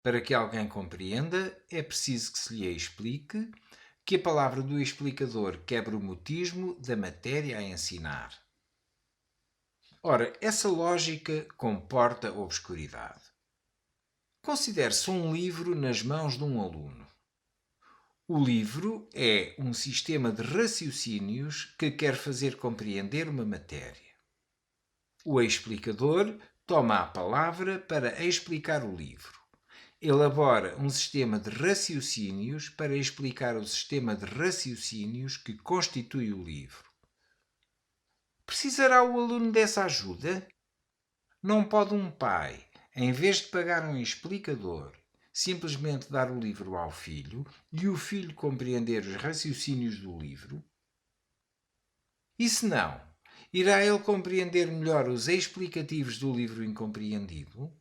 Para que alguém compreenda, é preciso que se lhe explique, que a palavra do explicador quebra o mutismo da matéria a ensinar. Ora, essa lógica comporta obscuridade. Considere-se um livro nas mãos de um aluno. O livro é um sistema de raciocínios que quer fazer compreender uma matéria. O explicador toma a palavra para explicar o livro. Elabora um sistema de raciocínios para explicar o sistema de raciocínios que constitui o livro. Precisará o aluno dessa ajuda? Não pode um pai, em vez de pagar um explicador, simplesmente dar o livro ao filho e o filho compreender os raciocínios do livro? E se não, irá ele compreender melhor os explicativos do livro incompreendido?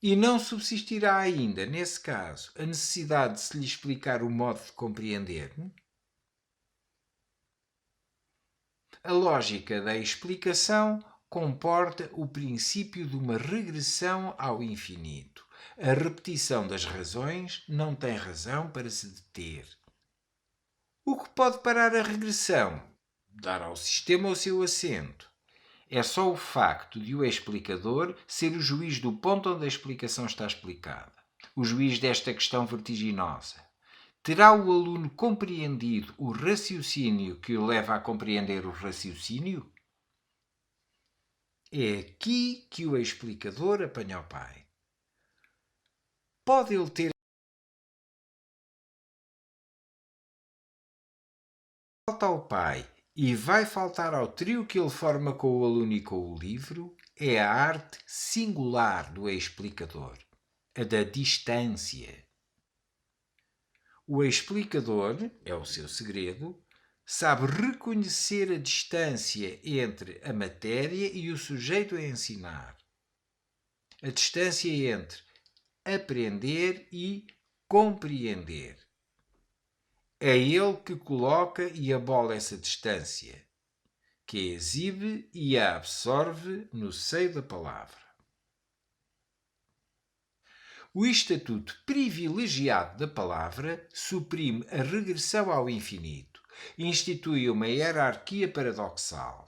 E não subsistirá ainda, nesse caso, a necessidade de se lhe explicar o modo de compreender? A lógica da explicação comporta o princípio de uma regressão ao infinito. A repetição das razões não tem razão para se deter. O que pode parar a regressão? Dar ao sistema o seu assento. É só o facto de o explicador ser o juiz do ponto onde a explicação está explicada, o juiz desta questão vertiginosa. Terá o aluno compreendido o raciocínio que o leva a compreender o raciocínio? É aqui que o explicador apanha o pai. Pode ele ter falta ao pai e vai faltar ao trio que ele forma com o aluno e com o livro, é a arte singular do explicador, a da distância. O explicador, é o seu segredo, sabe reconhecer a distância entre a matéria e o sujeito a ensinar. A distância entre aprender e compreender. É ele que coloca e abola essa distância, que a exibe e a absorve no seio da palavra. O estatuto privilegiado da palavra suprime a regressão ao infinito, institui uma hierarquia paradoxal.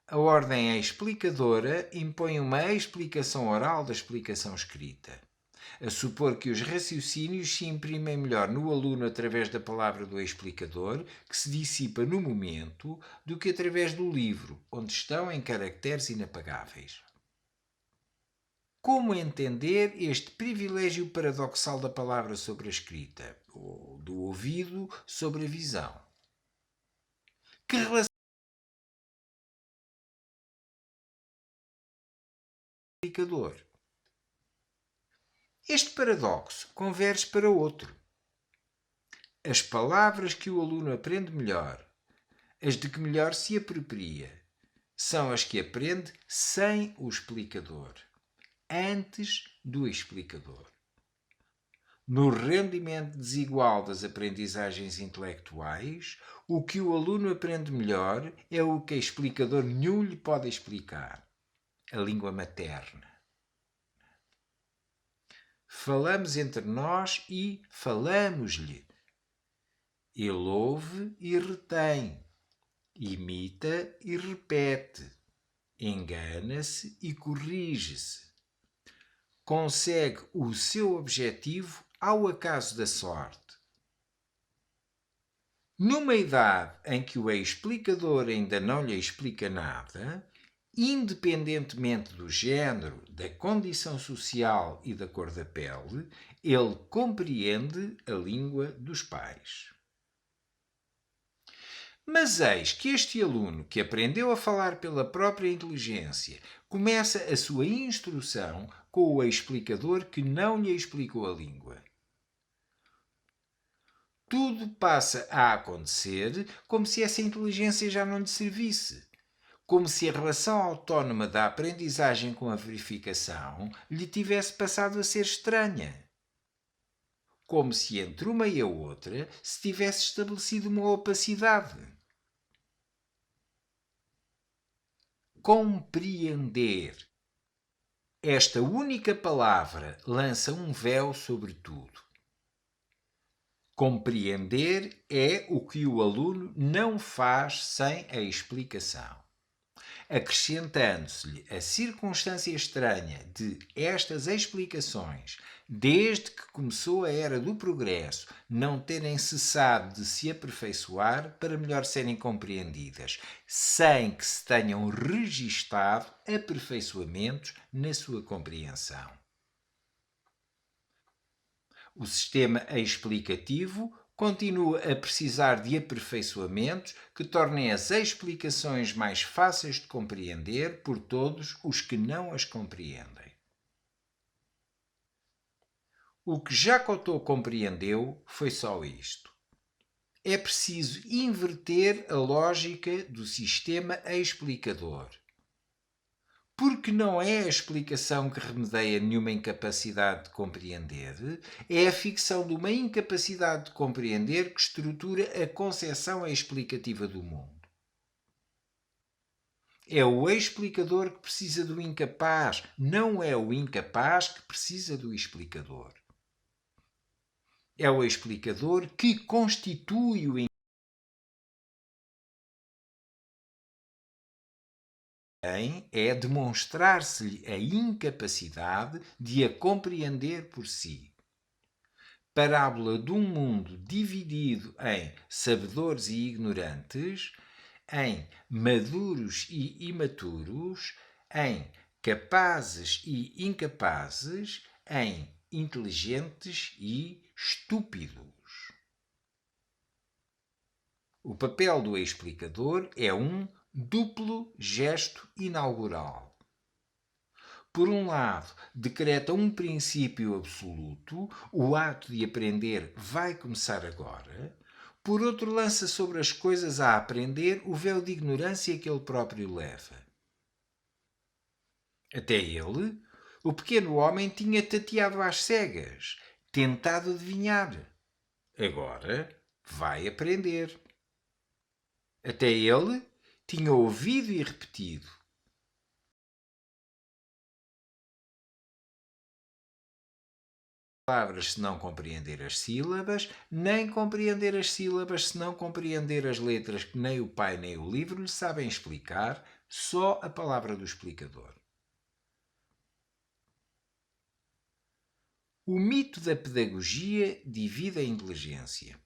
A ordem explicadora impõe uma explicação oral da explicação escrita, a supor que os raciocínios se imprimem melhor no aluno através da palavra do explicador, que se dissipa no momento, do que através do livro, onde estão em caracteres inapagáveis. Como entender este privilégio paradoxal da palavra sobre a escrita, ou do ouvido sobre a visão? Que relação com o explicador? Este paradoxo converge para outro. As palavras que o aluno aprende melhor, as de que melhor se apropria, são as que aprende sem o explicador, antes do explicador. No rendimento desigual das aprendizagens intelectuais, o que o aluno aprende melhor é o que o explicador nenhum lhe pode explicar: a língua materna. Falamos entre nós e falamos-lhe. Ele ouve e retém, imita e repete, engana-se e corrige-se. Consegue o seu objetivo ao acaso da sorte. Numa idade em que o explicador ainda não lhe explica nada, independentemente do género, da condição social e da cor da pele, ele compreende a língua dos pais. Mas eis que este aluno, que aprendeu a falar pela própria inteligência, começa a sua instrução com o explicador que não lhe explicou a língua. Tudo passa a acontecer como se essa inteligência já não lhe servisse. Como se a relação autónoma da aprendizagem com a verificação lhe tivesse passado a ser estranha. Como se entre uma e a outra se tivesse estabelecido uma opacidade. Compreender Esta única palavra lança um véu sobre tudo. Compreender é o que o aluno não faz sem a explicação. Acrescentando-se-lhe a circunstância estranha de estas explicações, desde que começou a era do progresso, não terem cessado de se aperfeiçoar para melhor serem compreendidas, sem que se tenham registado aperfeiçoamentos na sua compreensão. O sistema explicativo continua a precisar de aperfeiçoamentos que tornem as explicações mais fáceis de compreender por todos os que não as compreendem. O que Jacotot compreendeu foi só isto. É preciso inverter a lógica do sistema explicador. Porque não é a explicação que remedeia nenhuma incapacidade de compreender, é a ficção de uma incapacidade de compreender que estrutura a concepção explicativa do mundo. É o explicador que precisa do incapaz, não é o incapaz que precisa do explicador. É o explicador que constitui o é demonstrar-se-lhe a incapacidade de a compreender por si. Parábola de um mundo dividido em sabedores e ignorantes, em maduros e imaturos, em capazes e incapazes, em inteligentes e estúpidos. O papel do explicador é um duplo gesto inaugural. Por um lado, decreta um princípio absoluto, o ato de aprender vai começar agora. Por outro, lança sobre as coisas a aprender o véu de ignorância que ele próprio leva. Até ele, o pequeno homem tinha tateado às cegas, tentado adivinhar. Agora vai aprender. Até ele tinha ouvido e repetido. Palavras se não compreender as sílabas, nem compreender as sílabas se não compreender as letras que nem o pai nem o livro lhe sabem explicar, só a palavra do explicador. O mito da pedagogia divide a inteligência.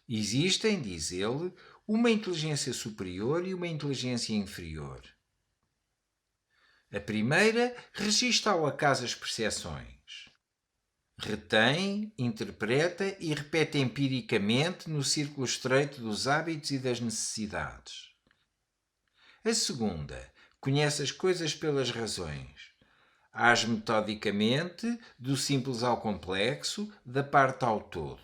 Existem, diz ele, uma inteligência superior e uma inteligência inferior. A primeira registra ao acaso as percepções. Retém, interpreta e repete empiricamente no círculo estreito dos hábitos e das necessidades. A segunda conhece as coisas pelas razões. Age metodicamente, do simples ao complexo, da parte ao todo.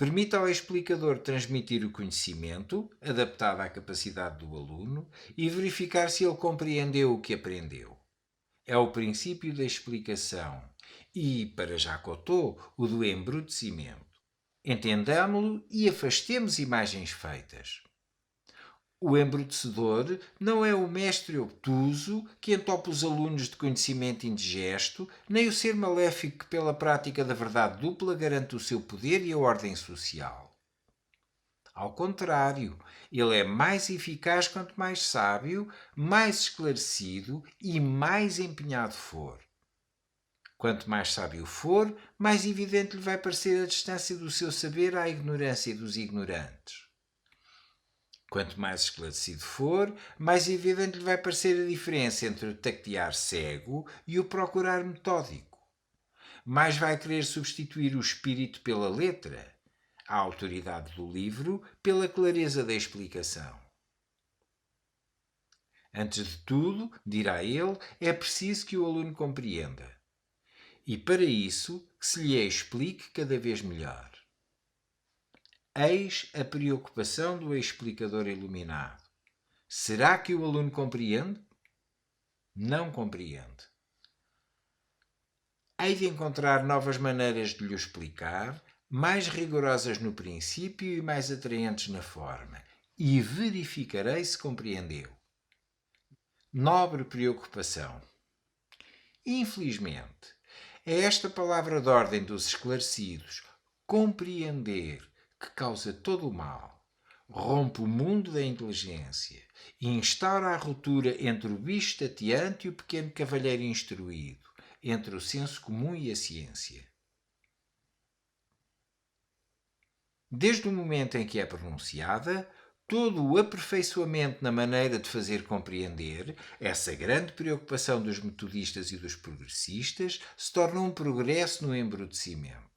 Permite ao explicador transmitir o conhecimento, adaptado à capacidade do aluno, e verificar se ele compreendeu o que aprendeu. É o princípio da explicação e, para Jacotot, o do embrutecimento. Entendamo-lo e afastemos imagens feitas. O embrutecedor não é o mestre obtuso que entope os alunos de conhecimento indigesto, nem o ser maléfico que, pela prática da verdade dupla, garante o seu poder e a ordem social. Ao contrário, ele é mais eficaz quanto mais sábio, mais esclarecido e mais empenhado for. Quanto mais sábio for, mais evidente lhe vai parecer a distância do seu saber à ignorância dos ignorantes. Quanto mais esclarecido for, mais evidente lhe vai parecer a diferença entre o tactear cego e o procurar metódico. Mais vai querer substituir o espírito pela letra, a autoridade do livro pela clareza da explicação. Antes de tudo, dirá ele, é preciso que o aluno compreenda. E para isso, que se lhe explique cada vez melhor. Eis a preocupação do explicador iluminado. Será que o aluno compreende? Não compreende. Hei de encontrar novas maneiras de lhe explicar, mais rigorosas no princípio e mais atraentes na forma, e verificarei se compreendeu. Nobre preocupação. Infelizmente, é esta palavra de ordem dos esclarecidos, compreender, que causa todo o mal, rompe o mundo da inteligência e instaura a ruptura entre o bicho tateante e o pequeno cavalheiro instruído, entre o senso comum e a ciência. Desde o momento em que é pronunciada, todo o aperfeiçoamento na maneira de fazer compreender, essa grande preocupação dos metodistas e dos progressistas, se torna um progresso no embrutecimento.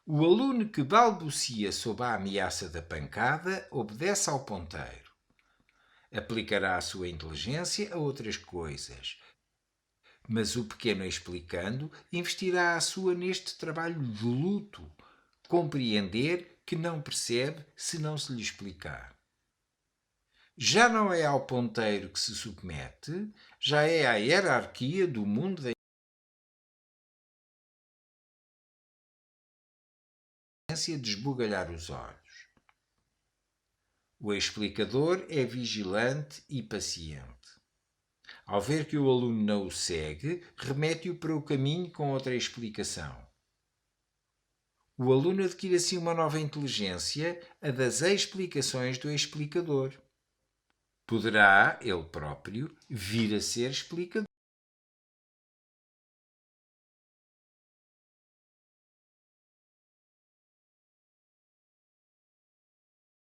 O aluno que balbucia sob a ameaça da pancada obedece ao ponteiro. Aplicará a sua inteligência a outras coisas, mas o pequeno explicando investirá a sua neste trabalho de luto, compreender que não percebe se não se lhe explicar. Já não é ao ponteiro que se submete, já é à hierarquia do mundo da ciência de esbugalhar os olhos. O explicador é vigilante e paciente. Ao ver que o aluno não o segue, remete-o para o caminho com outra explicação. O aluno adquire assim uma nova inteligência, a das explicações do explicador. Poderá, ele próprio, vir a ser explicador.